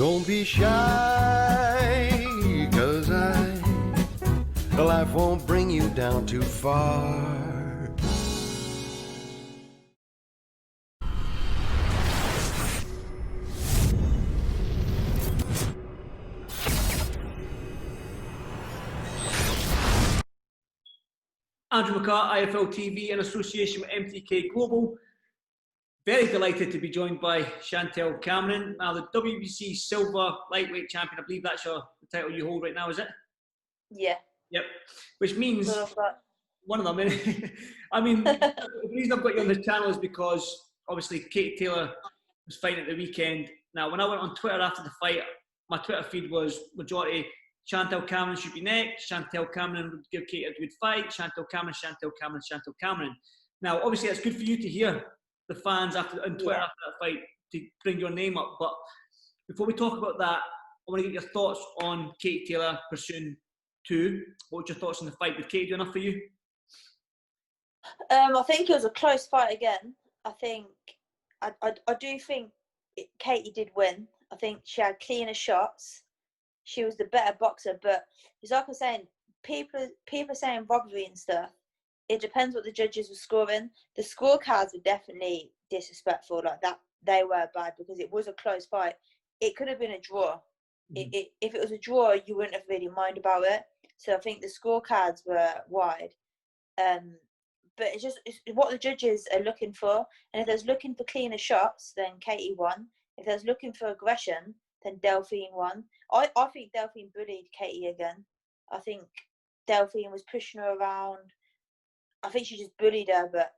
Don't be shy, 'cause life won't bring you down too far. Andrew McCART, IFL TV, in association with MTK Global. Very delighted to be joined by Chantelle Cameron, now the WBC Silver Lightweight Champion. I believe that's the title you hold right now, is it? Yeah. Yep. Which means one of them. I mean, the reason I've got you on this channel is because obviously Katie Taylor was fighting at the weekend. Now, when I went on Twitter after the fight, my Twitter feed was majority Chantelle Cameron should be next. Chantelle Cameron would give Katie a good fight. Chantelle Cameron, Chantelle Cameron, Chantelle Cameron. Now, obviously, it's good for you to hear the fans on Twitter after that fight to bring your name up. But before we talk about that, I want to get your thoughts on Katie Taylor, Persoon 2. What's your thoughts on the fight? Did Katie do enough for you? I think it was a close fight again. I do think Katie did win. I think she had cleaner shots. She was the better boxer, but it's like I'm saying, people saying robbery and stuff. It depends what the judges were scoring. The scorecards were definitely disrespectful, like that. They were bad because it was a close fight. It could have been a draw. If it was a draw, you wouldn't have really mind about it. So I think the scorecards were wide. But it's what the judges are looking for. And if there's looking for cleaner shots, then Katie won. If there's looking for aggression, then Delphine won. I think Delphine bullied Katie again. I think Delphine was pushing her around. I think she just bullied her, but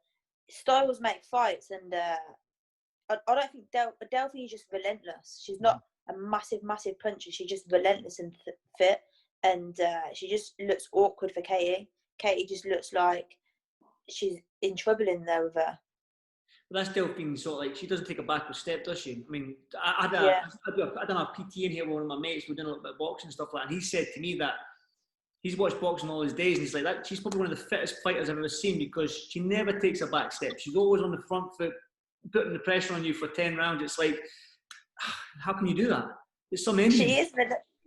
styles make fights, and I don't think Delphine is just relentless. She's not a massive puncher. She's just relentless and fit, and she just looks awkward for Katie. Katie just looks like she's in trouble in there with her. Well, that's Delphine sort of like, she doesn't take a backward step, does she? I mean, I done a PT in here with one of my mates. We're doing a little bit of boxing and stuff like that, and he said to me that he's watched boxing all his days, and he's like, that she's probably one of the fittest fighters I've ever seen because she never takes a back step. She's always on the front foot, putting the pressure on you for 10 rounds. It's like, how can you do that? It's some engine.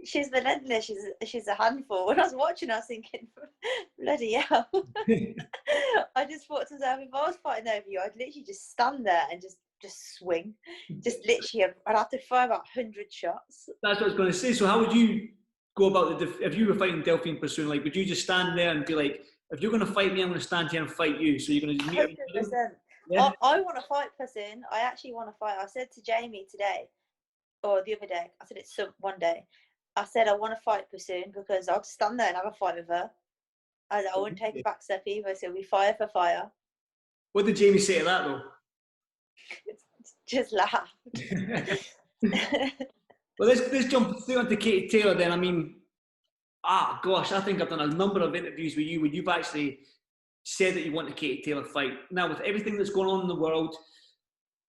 She's relentless. She's a handful. When I was watching, I was thinking, bloody hell. I just thought to myself, if I was fighting over you, I'd literally just stand there and just swing. Just literally, I'd have to fire about 100 shots. That's what I was going to say. So how would you go about if you were fighting Delphine Persoon? Like, would you just stand there and be like, if you're going to fight me, I'm going to stand here and fight you? So you're going to meet 100%. Yeah. I want to fight Persoon. I actually want to fight. I said to Jamie today, or the other day, I said it's one day. I said I want to fight Persoon because I'll stand there and have a fight with her. I wouldn't take a back step either, so we fire for fire. What did Jamie say to that though? Just laugh. Well, let's jump straight onto Katie Taylor then. I mean, gosh, I think I've done a number of interviews with you where you've actually said that you want a Katie Taylor fight. Now, with everything that's going on in the world,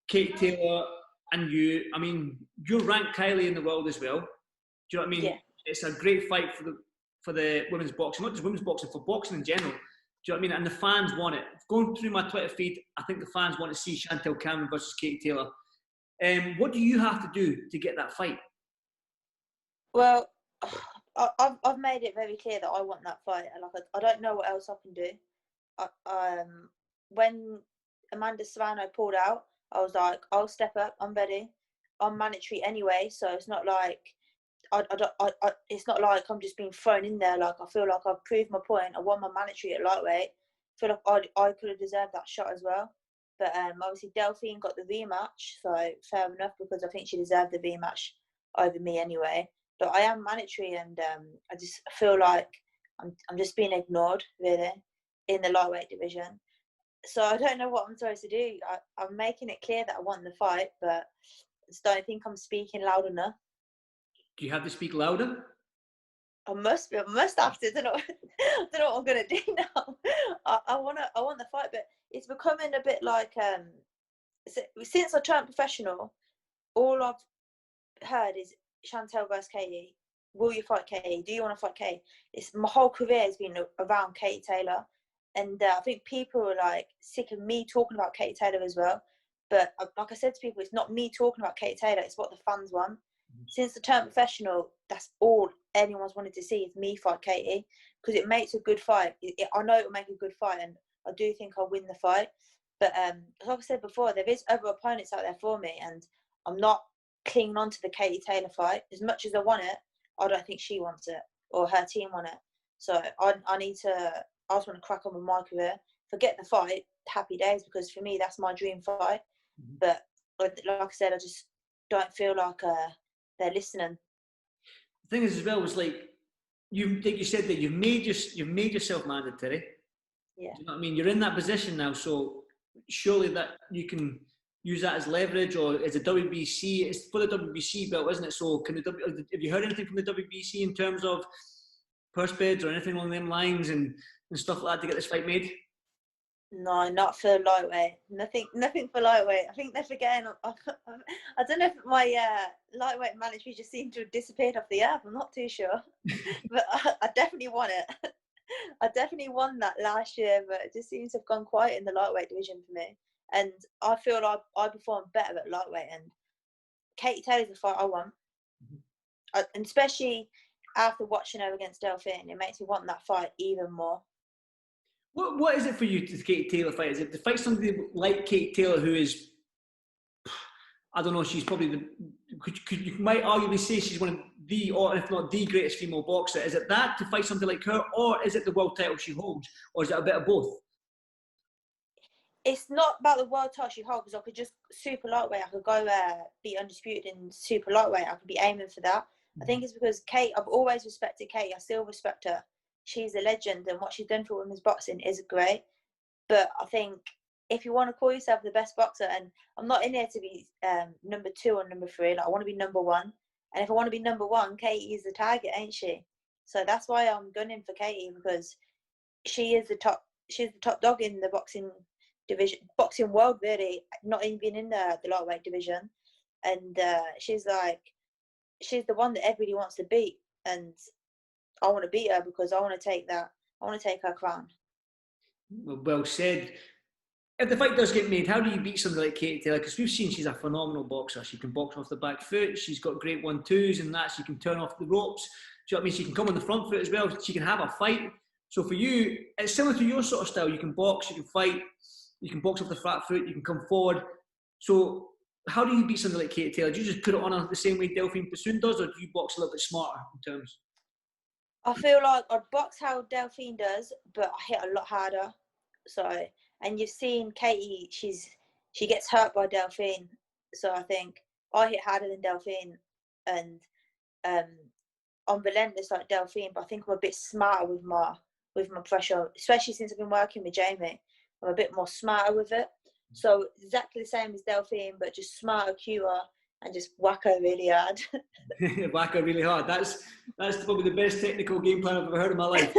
Katie Taylor and you, I mean, you're ranked highly in the world as well. Do you know what I mean? Yeah. It's a great fight for the women's boxing, not just women's boxing, for boxing in general. Do you know what I mean? And the fans want it. Going through my Twitter feed, I think the fans want to see Chantelle Cameron versus Katie Taylor. What do you have to do to get that fight? Well, I've made it very clear that I want that fight. Like, I don't know what else I can do. When Amanda Serrano pulled out, I was like, I'll step up. I'm ready. I'm mandatory anyway, so it's not like it's not like I'm just being thrown in there. Like, I feel like I've proved my point. I won my mandatory at lightweight. I feel like I could have deserved that shot as well. But obviously Delphine got the rematch, so fair enough, because I think she deserved the rematch over me anyway. But I am mandatory, and I just feel like I'm just being ignored, really, in the lightweight division. So I don't know what I'm supposed to do. I'm making it clear that I want the fight, but I just don't think I'm speaking loud enough. Do you have to speak louder? I must have to. I don't know what I'm gonna do now. I want the fight, but it's becoming a bit like since I turned professional, all I've heard is Chantelle versus Katie. Will you fight Katie? Do you want to fight Katie? My whole career has been around Katie Taylor, and I think people are like sick of me talking about Katie Taylor as well. But like I said to people, it's not me talking about Katie Taylor. It's what the fans want. Since the turn professional, that's all anyone's wanted to see is me fight Katie, because it makes a good fight. I know it will make a good fight, and I do think I'll win the fight. But like I said before, there is other opponents out there for me, and I'm not clinging on to the Katie Taylor fight. As much as I want it, I don't think she wants it or her team want it. So I just want to crack on with my career, forget the fight, happy days, because for me that's my dream fight. But like I said, I just don't feel like they're listening. The thing is, as well, was like you said that you've made yourself mandatory. Yeah. Do you know what I mean? You're in that position now, so surely that you can use that as leverage, or as a WBC. It's for the WBC belt, isn't it? So have you heard anything from the WBC in terms of purse bids or anything along them lines and stuff like that to get this fight made? No, not for lightweight. Nothing for lightweight. I think they're forgetting. I don't know if my lightweight mandatory just seemed to have disappeared off the app. I'm not too sure, but I definitely want it. I definitely won that last year, but it just seems to have gone quiet in the lightweight division for me. And I feel like I performed better at lightweight. And Katie Taylor's the fight I want, and especially after watching her against Delphine, it makes me want that fight even more. What is it for you to Katie Taylor fight? Is it to fight somebody like Katie Taylor, who is, I don't know, she's probably you might arguably say she's one of the, or if not the greatest female boxer. Is it that, to fight something like her, or is it the world title she holds, or is it a bit of both? It's not about the world title she holds, because I could just super lightweight. I could go be undisputed in super lightweight. I could be aiming for that. I think it's because Kate, I've always respected Kate. I still respect her. She's a legend, and what she's done for women's boxing is great. But I think if you want to call yourself the best boxer, and I'm not in there to be number 2 or number 3, like I want to be number 1. And if I want to be number 1, Katie is the target, ain't she? So that's why I'm gunning for Katie, because she is the top. She's the top dog in the boxing division, boxing world, really. Not even in the lightweight division, and she's the one that everybody wants to beat, and I want to beat her because I want to take that. I want to take her crown. Well said. If the fight does get made, how do you beat somebody like Katie Taylor? Because we've seen she's a phenomenal boxer. She can box off the back foot. She's got great 1-2s and that. She can turn off the ropes. Do you know what I mean? She can come on the front foot as well. She can have a fight. So for you, it's similar to your sort of style. You can box, you can fight, you can box off the flat foot, you can come forward. So how do you beat somebody like Katie Taylor? Do you just put it on the same way Delphine Persoon does, or do you box a little bit smarter in terms? I feel like I'd box how Delphine does, but I hit a lot harder. So, and you've seen Katie, she gets hurt by Delphine. So I think I hit harder than Delphine, and I'm relentless like Delphine, but I think I'm a bit smarter with my pressure, especially since I've been working with Jamie. I'm a bit more smarter with it. So exactly the same as Delphine, but just smarter, cuter, and just whack her really hard. Whack her really hard. That's probably the best technical game plan I've ever heard in my life.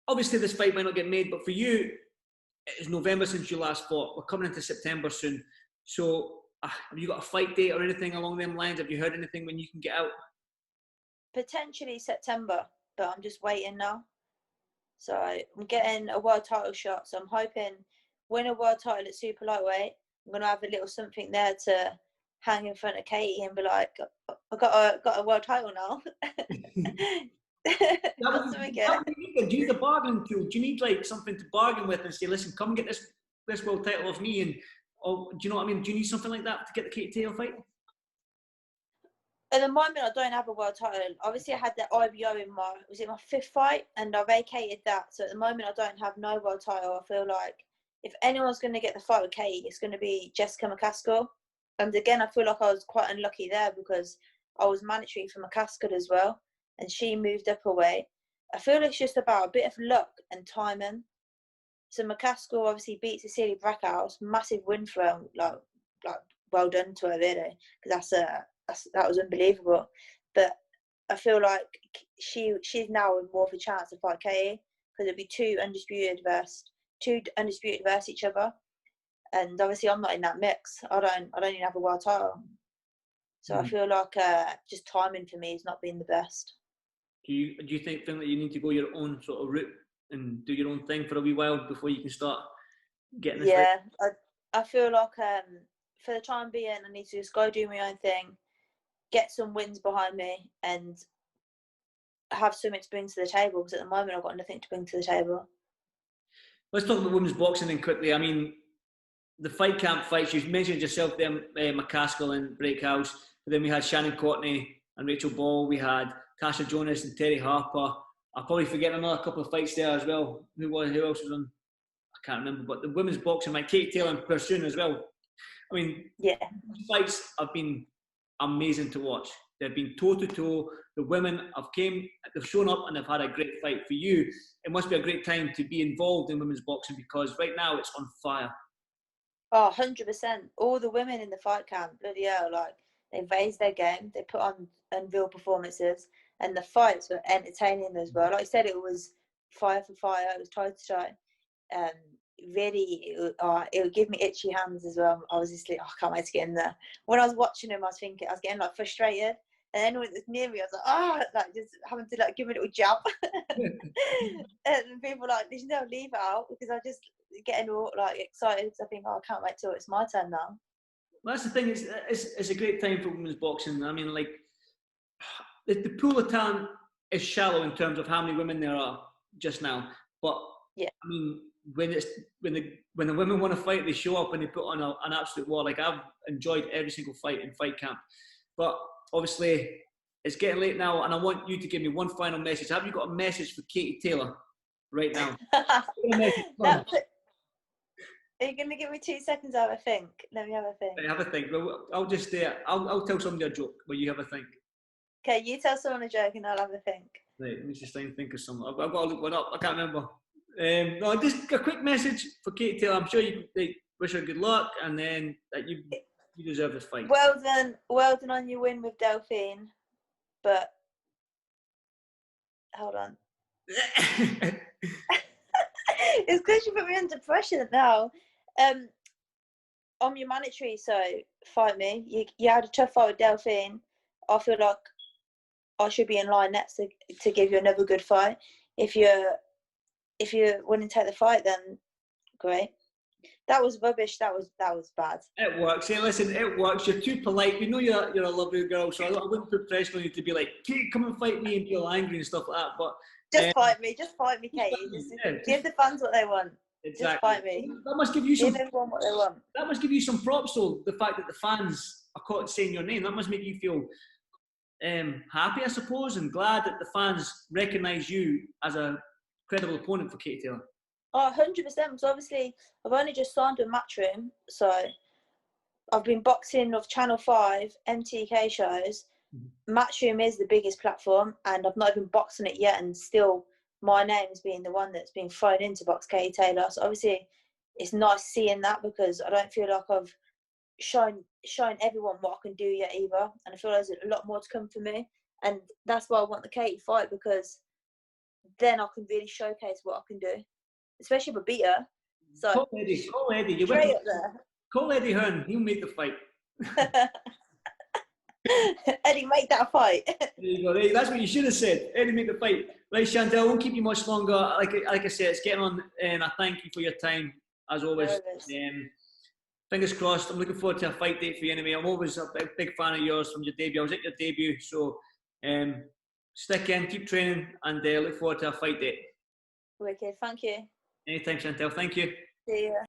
Obviously, this fight might not get made, but for you, it's November since you last fought. We're coming into September soon. So, have you got a fight date or anything along them lines? Have you heard anything when you can get out? Potentially September, but I'm just waiting now. So I'm getting a world title shot. So I'm hoping win a world title at super lightweight. I'm gonna have a little something there to hang in front of Katie and be like, I got a world title now. Do you need a bargaining tool? Do you need like something to bargain with and say, listen, come get this world title off me? And do you know what I mean? Do you need something like that to get the Katie Taylor fight? At the moment, I don't have a world title. Obviously, I had the IBO in my 5th fight, and I vacated that. So at the moment, I don't have no world title. I feel like if anyone's going to get the fight with Katie, it's going to be Jessica McCaskill. And again, I feel like I was quite unlucky there because I was mandatory for McCaskill as well, and she moved up a weight. I feel it's just about a bit of luck and timing. So McCaskill obviously beat Cecilia Brackhouse, massive win for her, like well done to her really, because that was unbelievable. But I feel like she's now more of a chance to fight Katie, because it'd be two undisputed versus each other, and obviously I'm not in that mix. I don't even have a world title, so I feel like just timing for me has not been the best. Do you think that you need to go your own sort of route and do your own thing for a wee while before you can start getting this? Yeah, I feel like for the time being, I need to just go do my own thing, get some wins behind me, and have something to bring to the table. Because at the moment, I've got nothing to bring to the table. Let's talk about women's boxing then quickly. I mean, the fight camp fights, you mentioned yourself there, McCaskill and Breakhouse, but then we had Shannon Courtney and Rachel Ball, we had Tasha Jonas and Terry Harper. I'll probably forget another couple of fights there as well. Who else was on? I can't remember, but the women's boxing, like Katie Taylor and Persoon as well. I mean, yeah, fights have been amazing to watch. They've been toe to toe. The women they've shown up and they've had a great fight. For you, it must be a great time to be involved in women's boxing because right now it's on fire. Oh, 100%. All the women in the fight camp, bloody hell, like, they raised their game, they put on real performances, and the fights were entertaining as well. Like I said, it was fire for fire, it was toe to toe. Really, it would give me itchy hands as well. I was just like, oh, I can't wait to get in there. When I was watching him, I was getting like frustrated. And then when it was near me, I was like, just having to like give a little jab. And people were like, there's no leave out because I just getting all like excited because I think, oh, I can't wait till it's my turn now. Well, that's the thing. It's a great time for women's boxing. I mean, like the pool of talent is shallow in terms of how many women there are just now. But yeah, I mean, when the women want to fight, they show up and they put on an absolute war. Like I've enjoyed every single fight in fight camp. But obviously, it's getting late now, and I want you to give me one final message. Have you got a message for Katie Taylor right now? Are you going to give me 2 seconds to have a think? Let me have a think. Have a think. Well, I'll just I'll tell somebody a joke, but you have a think. Okay, you tell someone a joke and I'll have a think. Right, let me just try and think of something. I've got to look one up. I can't remember. No, just a quick message for Katie Taylor. I'm sure you wish her good luck, and then that you deserve this fight. Well done on your win with Delphine. But hold on. It's because you put me under pressure now. I'm your mandatory, so fight me. You had a tough fight with Delphine. I feel like I should be in line next to give you another good fight. If you're willing to take the fight, then great. That was rubbish. That was bad. It works. Hey, listen, it works. You're too polite. We know you're a lovely girl, so I wouldn't put pressure on you to be like, Kate, come and fight me and be all angry and stuff like that. But just fight me, Katie. Just give the fans what they want. Exactly. Just fight me. That must give you some. Give everyone what they want. That must give you some props, though. The fact that the fans are caught saying your name, that must make you feel happy, I suppose, and glad that the fans recognise you as a credible opponent for Katie Taylor. Oh, 100%. Because obviously, I've only just signed with Matchroom, so I've been boxing of Channel 5 MTK shows. Matchroom is the biggest platform, and I've not even boxed on it yet, and still my name's being the one that's been thrown into box Katie Taylor. So obviously, it's nice seeing that because I don't feel like I've shown everyone what I can do yet either, and I feel there's a lot more to come for me, and that's why I want the Katie fight, because then I can really showcase what I can do, especially if I beat her. So call Eddie. You straight up there. Call Eddie Hearn. He'll make the fight. Eddie, make that fight. There you go. That's what you should have said. Eddie, make the fight. Right, Chantelle, I won't keep you much longer. Like I said, it's getting on, and I thank you for your time as always. Fingers crossed. I'm looking forward to a fight date for you anyway. I'm always a big fan of yours from your debut. I was at your debut, so stick in, keep training, and look forward to a fight date. Wicked, thank you. Anytime, Chantelle. Thank you. See ya.